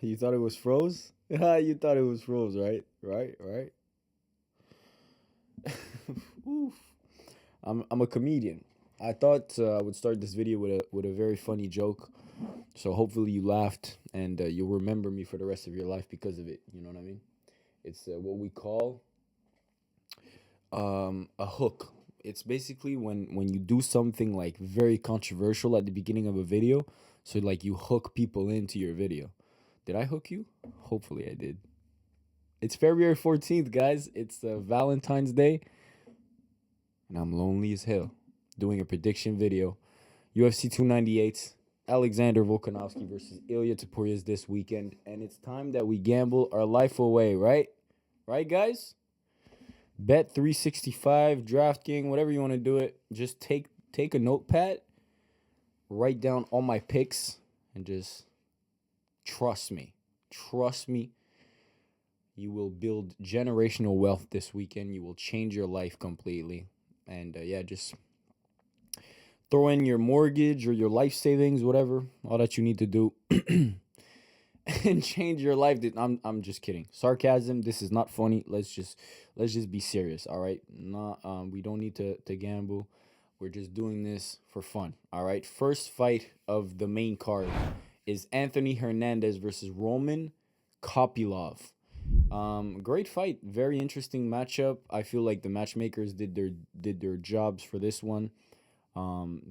You thought it was froze? You thought it was froze, right? Right? Oof. I'm a comedian. I thought I would start this video with a very funny joke. So hopefully you laughed and you'll remember me for the rest of your life because of it. You know what I mean? It's what we call a hook. It's basically when you do something like very controversial at the beginning of a video. So like you hook people into your video. Did I hook you? Hopefully I did. It's February 14th, guys. It's Valentine's Day, and I'm lonely as hell doing a prediction video. UFC 298, Alexander Volkanovski versus Ilya Topuria is this weekend, and it's time that we gamble our life away, right? Right, guys? Bet 365, DraftKings, whatever you want to do it. Just take a notepad, write down all my picks, and just trust me. Trust me. You will build generational wealth this weekend. You will change your life completely. And yeah, just throw in your mortgage or your life savings, whatever, all that you need to do, and change your life. I'm just kidding. Sarcasm. This is not funny. Let's just be serious. All right. Not we don't need to gamble. We're just doing this for fun. All right. First fight of the main card is Anthony Hernandez versus Roman Kopylov. Great fight, very interesting matchup. I feel like the matchmakers did their jobs for this one.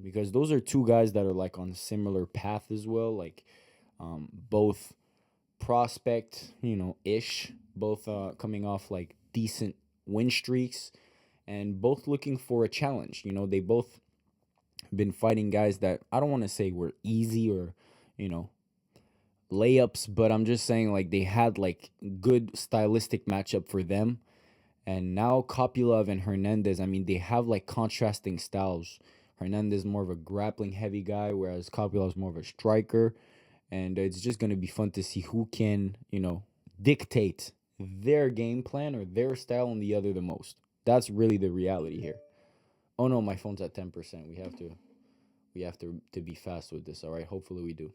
Because those are two guys that are like on a similar path as well, like both prospect, ish, both coming off like decent win streaks and both looking for a challenge. They both been fighting guys that I don't want to say were easy or, layups, but I'm just saying like they had like good stylistic matchup for them. And now Kopylov and Hernandez, I mean, they have like contrasting styles. Hernandez more of a grappling heavy guy, whereas Kopylov's more of a striker. And it's just going to be fun to see who can, dictate their game plan or their style on the other the most. That's really the reality here. Oh no, my phone's at 10%. We have to be fast with this, all right? Hopefully we do.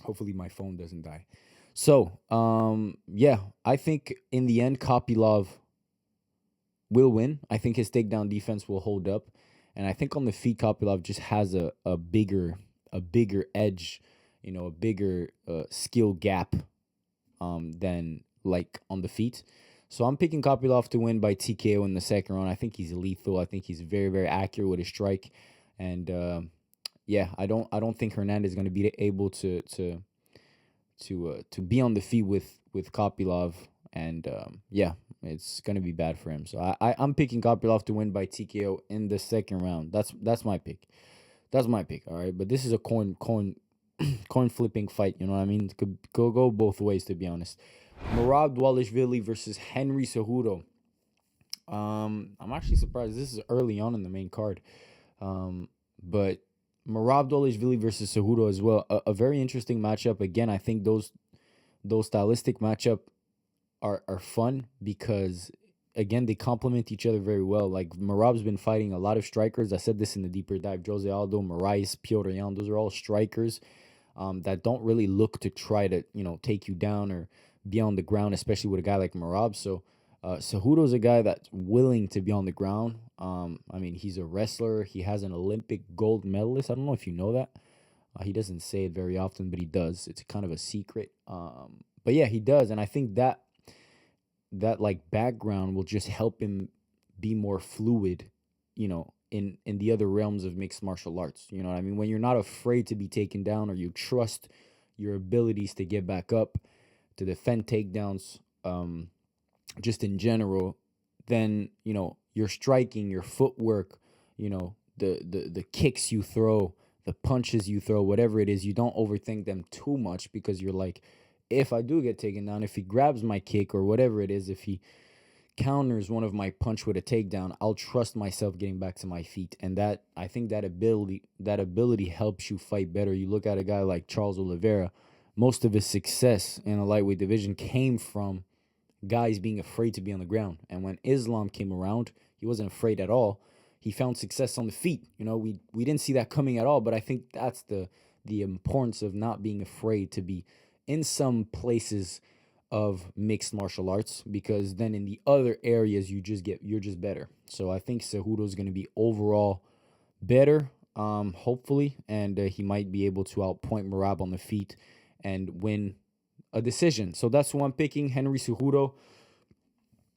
Hopefully my phone doesn't die. So, yeah, I think in the end, Kopylov will win. I think his takedown defense will hold up. And I think on the feet, Kopylov just has a bigger edge, a bigger skill gap than like on the feet. So I'm picking Kopylov to win by TKO in the second round. I think he's lethal. I think he's very, very accurate with his strike. And yeah, I don't think Hernandez is going to be able to be on the feet with Kopylov, and yeah, it's going to be bad for him. So I'm picking Kopylov to win by TKO in the second round. That's my pick. That's my pick. All right, but this is a coin coin flipping fight. You know what I mean? It could go both ways, to be honest. Dvalishvili versus Henry Cejudo. I'm actually surprised. This is early on in the main card. But Dvalishvili versus Cejudo as well. A very interesting matchup. Again, I think those stylistic matchup are fun because, again, they complement each other very well. Like, Marab's been fighting a lot of strikers. I said this in the deeper dive. Jose Aldo, Moraes, Piotr Jan, those are all strikers that don't really look to try to, take you down or be on the ground, especially with a guy like Marab. So Cejudo's a guy that's willing to be on the ground. I mean, he's a wrestler. He has an Olympic gold medalist. I don't know if you know that. He doesn't say it very often, but he does. It's kind of a secret. But yeah, he does. And I think that like background will just help him be more fluid, in the other realms of mixed martial arts. You know what I mean? When you're not afraid to be taken down, or you trust your abilities to get back up, to defend takedowns, just in general, then your striking, your footwork, the kicks you throw, the punches you throw, whatever it is, you don't overthink them too much, because you're like, if I do get taken down, if he grabs my kick or whatever it is, if he counters one of my punch with a takedown, I'll trust myself getting back to my feet. And that, I think that ability helps you fight better. You look at a guy like Charles Oliveira, most of his success in a lightweight division came from guys being afraid to be on the ground. And when Islam came around, he wasn't afraid at all. He found success on the feet. We didn't see that coming at all, but I think that's the importance of not being afraid to be in some places of mixed martial arts, because then in the other areas you're just better. So I think Cejudo is going to be overall better, hopefully, and he might be able to outpoint Marab on the feet and win a decision. So that's who I'm picking, Henry Cejudo.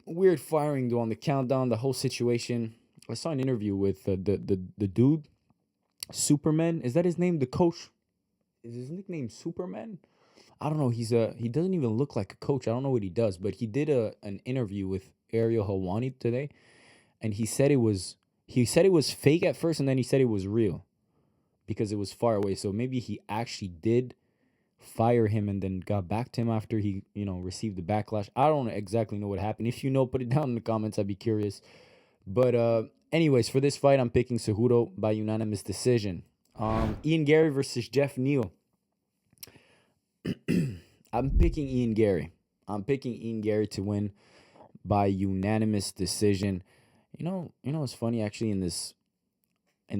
Weird firing though on the countdown, the whole situation. I saw an interview with the dude, Superman. Is that his name? The coach. Is his nickname Superman? I don't know. He doesn't even look like a coach. I don't know what he does, but he did an interview with Ariel Helwani today, and he said it was fake at first, and then he said it was real because it was far away. So maybe he actually did fire him and then got back to him after he received the backlash. I don't exactly know what happened. If you know, put it down in the comments. I'd be curious. But anyways, for this fight, I'm picking Cejudo by unanimous decision. Ian Garry versus Jeff Neal. I'm picking Ian Garry. I'm picking Ian Garry to win by unanimous decision. It's funny actually in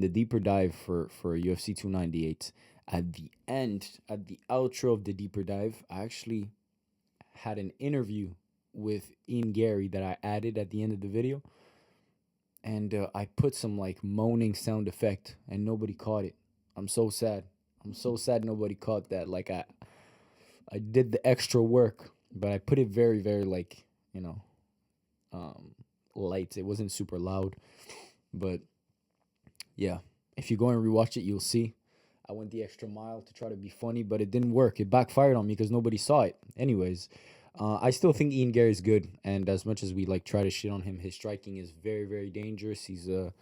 the deeper dive for UFC 298. At the outro of the deeper dive, I actually had an interview with Ian Garry that I added at the end of the video, and I put some like moaning sound effect, and nobody caught it. I'm so sad. I'm so sad nobody caught that. Like I did the extra work, but I put it very, very like, light. It wasn't super loud. But yeah, if you go and rewatch it, you'll see. I went the extra mile to try to be funny, but it didn't work. It backfired on me because nobody saw it. Anyways, I still think Ian Gary is good, and as much as we like try to shit on him, his striking is very, very dangerous. He's a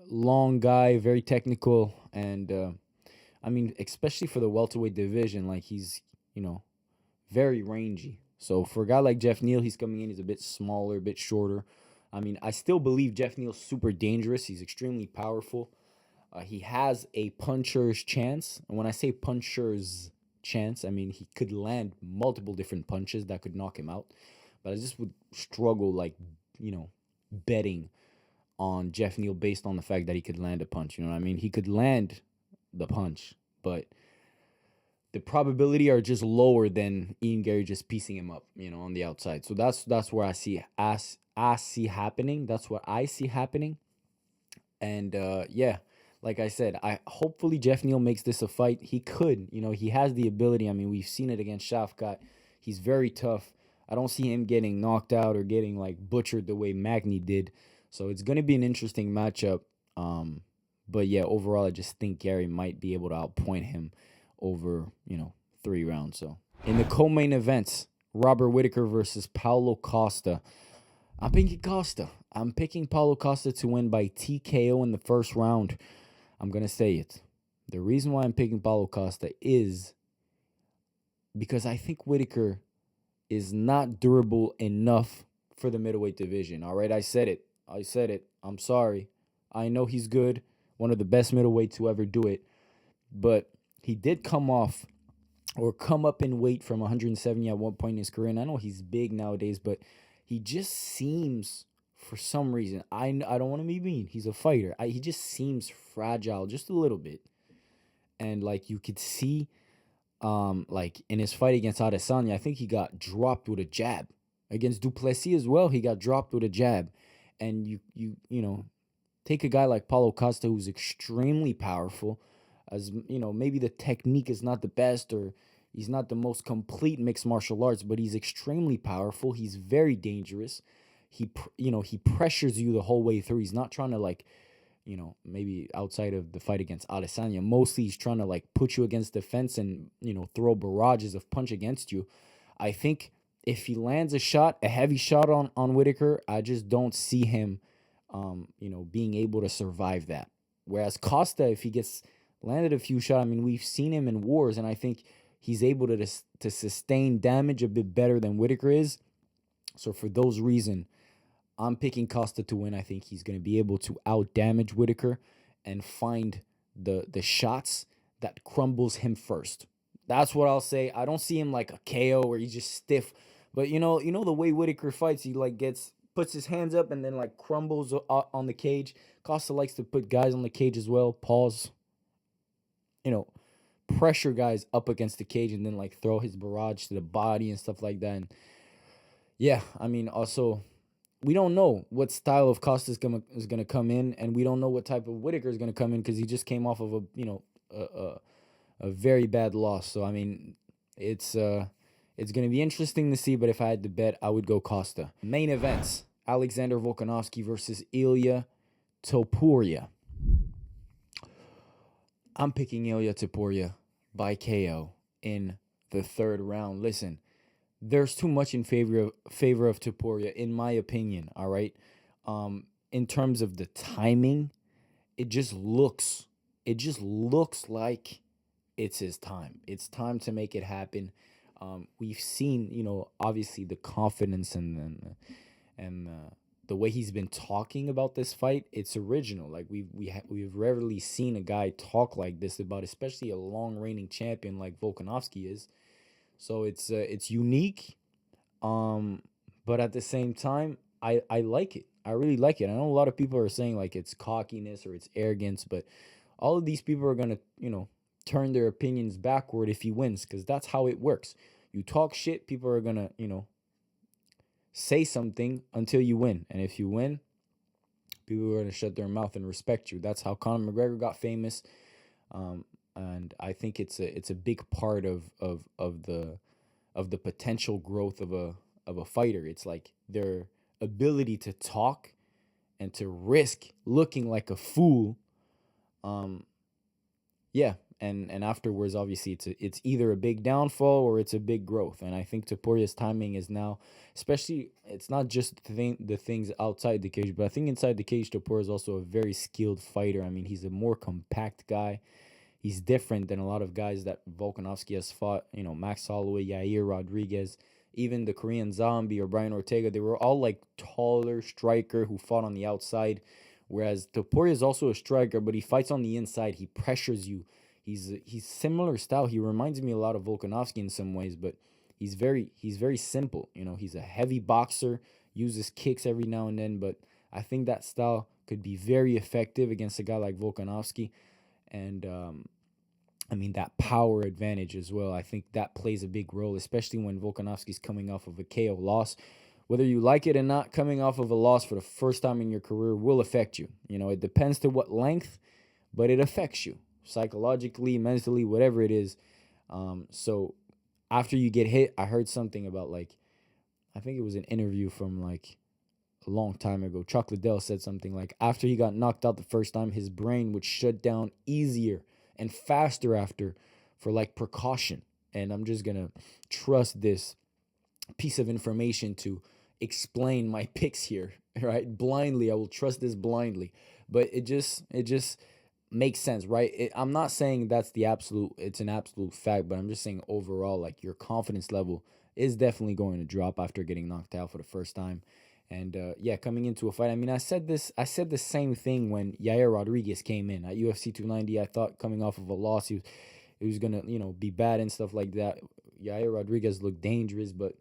long guy, very technical, and I mean, especially for the welterweight division, like he's very rangy. So for a guy like Jeff Neal, he's coming in. He's a bit smaller, a bit shorter. I mean, I still believe Jeff Neal's super dangerous. He's extremely powerful. He has a puncher's chance. And when I say puncher's chance, I mean he could land multiple different punches that could knock him out. But I just would struggle, like, betting on Jeff Neal based on the fact that he could land a punch. You know what I mean? He could land the punch, but the probability are just lower than Ian Gary just piecing him up, on the outside. So that's where I see happening. That's what I see happening. And yeah, like I said, I hopefully Jeff Neal makes this a fight. He could, he has the ability. I mean, we've seen it against Shafkat. He's very tough. I don't see him getting knocked out or getting like butchered the way Magny did. So it's going to be an interesting matchup. But yeah, overall, I just think Gary might be able to outpoint him over, 3 rounds. So in the co-main events, Robert Whittaker versus Paulo Costa. I'm picking Costa. I'm picking Paulo Costa to win by TKO in the first round. I'm going to say it. The reason why I'm picking Paulo Costa is because I think Whittaker is not durable enough for the middleweight division. All right, I said it. I'm sorry. I know he's good, one of the best middleweights to ever do it. But he did come up in weight from 170 at one point in his career. And I know he's big nowadays, but he just seems, for some reason, I don't want to be mean. He's a fighter. He just seems fragile just a little bit. And like you could see, like in his fight against Adesanya, I think he got dropped with a jab. Against Duplessis as well, he got dropped with a jab. And you take a guy like Paulo Costa, who's extremely powerful, as maybe the technique is not the best, or he's not the most complete mixed martial arts, but he's extremely powerful. He's very dangerous. He pressures you the whole way through. He's not trying to like, maybe outside of the fight against Adesanya, mostly he's trying to like put you against the fence and, throw barrages of punch against you. I think if he lands a heavy shot on Whittaker, I just don't see him, being able to survive that. Whereas Costa, if he gets landed a few shots, I mean, we've seen him in wars, and I think he's able to sustain damage a bit better than Whittaker is. So for those reasons, I'm picking Costa to win. I think he's going to be able to out-damage Whittaker and find the shots that crumbles him first. That's what I'll say. I don't see him like a KO where he's just stiff. But the way Whittaker fights, he like puts his hands up and then like crumbles on the cage. Costa likes to put guys on the cage as well. Pause. pressure guys up against the cage and then like throw his barrage to the body and stuff like that. And yeah, I mean, also we don't know what style of Costa is gonna come in, and we don't know what type of Whittaker is gonna come in because he just came off of a very bad loss. So I mean, it's gonna be interesting to see. But if I had to bet, I would go Costa. Main events: Alexander Volkanovski versus Ilya Topuria. I'm picking Ilya Topuria by KO in the third round. Listen, there's too much in favor of Topuria, in my opinion. All right, in terms of the timing, it just looks like it's his time. It's time to make it happen. We've seen, obviously the confidence and the way he's been talking about this fight. It's original. Like we've rarely seen a guy talk like this about, especially a long reigning champion like Volkanovski is. So it's unique. But at the same time, I like it. I really like it. I know a lot of people are saying like it's cockiness or it's arrogance, but all of these people are gonna, turn their opinions backward if he wins, because that's how it works. You talk shit, people are gonna, say something until you win. And if you win, people are gonna shut their mouth and respect you. That's how Conor McGregor got famous. And I think it's a big part of the potential growth of a fighter. It's like their ability to talk and to risk looking like a fool. Yeah, and afterwards, obviously, it's either a big downfall or it's a big growth. And I think Topuria's timing is now, especially, it's not just the things outside the cage, but I think inside the cage, Topuria is also a very skilled fighter. I mean, he's a more compact guy. He's different than a lot of guys that Volkanovski has fought. Max Holloway, Yair Rodriguez, even the Korean Zombie or Brian Ortega. They were all like taller striker who fought on the outside. Whereas Topuria is also a striker, but he fights on the inside. He pressures you. He's similar style. He reminds me a lot of Volkanovski in some ways, but he's very simple. He's a heavy boxer, uses kicks every now and then, but I think that style could be very effective against a guy like Volkanovski. And I mean, that power advantage as well, I think that plays a big role, especially when Volkanovski's coming off of a KO loss. Whether you like it or not, coming off of a loss for the first time in your career will affect you. It depends to what length, but it affects you psychologically, mentally, whatever it is. So after you get hit, I heard something about I think it was an interview from a long time ago. Chuck Liddell said something like after he got knocked out the first time, his brain would shut down easier and faster after for precaution. And I'm just going to trust this piece of information to explain my picks here, right? Blindly, I will trust this blindly, but it just makes sense, right? I'm not saying it's an absolute fact, but I'm just saying overall, your confidence level is definitely going to drop after getting knocked out for the first time. And yeah, coming into a fight, I mean, I said the same thing when Yair Rodriguez came in at UFC 290. I thought coming off of a loss, he was gonna be bad and stuff like that. Yair Rodriguez looked dangerous, but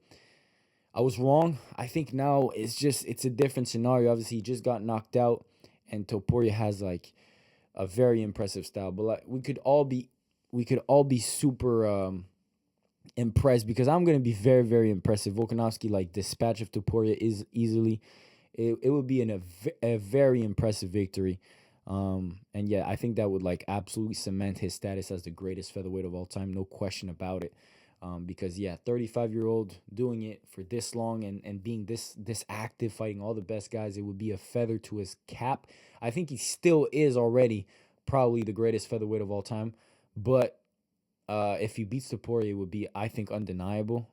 I was wrong. I think now it's a different scenario. Obviously, he just got knocked out, and Topuria has a very impressive style. But we could all be super impressed, because I'm gonna be very, very impressive. Volkanovski dispatch of Topuria is easily. It would be a very impressive victory. And yeah, I think that would absolutely cement his status as the greatest featherweight of all time, no question about it. Because yeah, 35-year-old doing it for this long and being this active, fighting all the best guys, it would be a feather to his cap. I think he still is already probably the greatest featherweight of all time, but if he beats Topuria, it would be, I think, undeniable.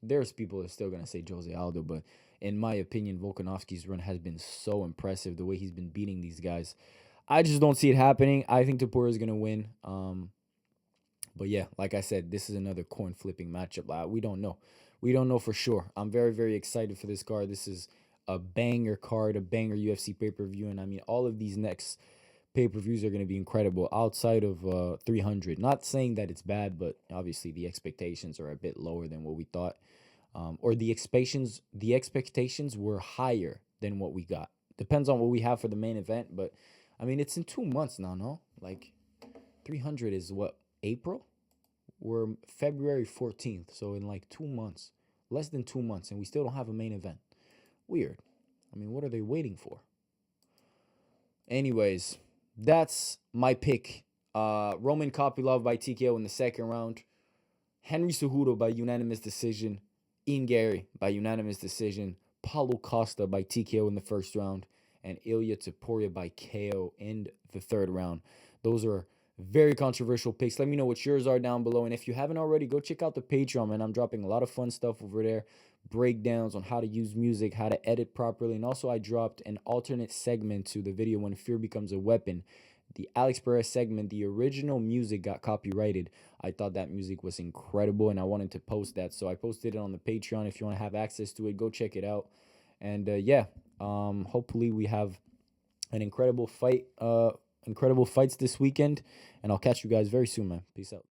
There's people that are still gonna say Jose Aldo, but in my opinion, Volkanovski's run has been so impressive. The way he's been beating these guys, I just don't see it happening. I think Topuria is gonna win. But yeah, like I said, this is another coin flipping matchup. We don't know. We don't know for sure. I'm very, very excited for this card. This is a banger card, a banger UFC pay-per-view. And I mean, all of these next pay-per-views are going to be incredible outside of 300. Not saying that it's bad, but obviously the expectations are a bit lower than what we thought. Or the expectations were higher than what we got. Depends on what we have for the main event. But I mean, it's in 2 months now, no? 300 is what, April? We're February 14th, so in like 2 months, less than 2 months, and we still don't have a main event. Weird. I mean, what are they waiting for? Anyways, that's my pick. Roman Kopylov by TKO in the second round. Henry Cejudo by unanimous decision. Ian Garry by unanimous decision. Paulo Costa by TKO in the first round. And Ilia Topuria by KO in the third round. Those are very controversial picks. Let me know what yours are down below. And if you haven't already, go check out the Patreon, man. I'm dropping a lot of fun stuff over there. Breakdowns on how to use music, how to edit properly. And also I dropped an alternate segment to the video When Fear Becomes a Weapon. The Alex Perez segment, the original music got copyrighted. I thought that music was incredible and I wanted to post that. So I posted it on the Patreon. If you want to have access to it, go check it out. And yeah, hopefully we have an incredible fights this weekend. And I'll catch you guys very soon, man. Peace out.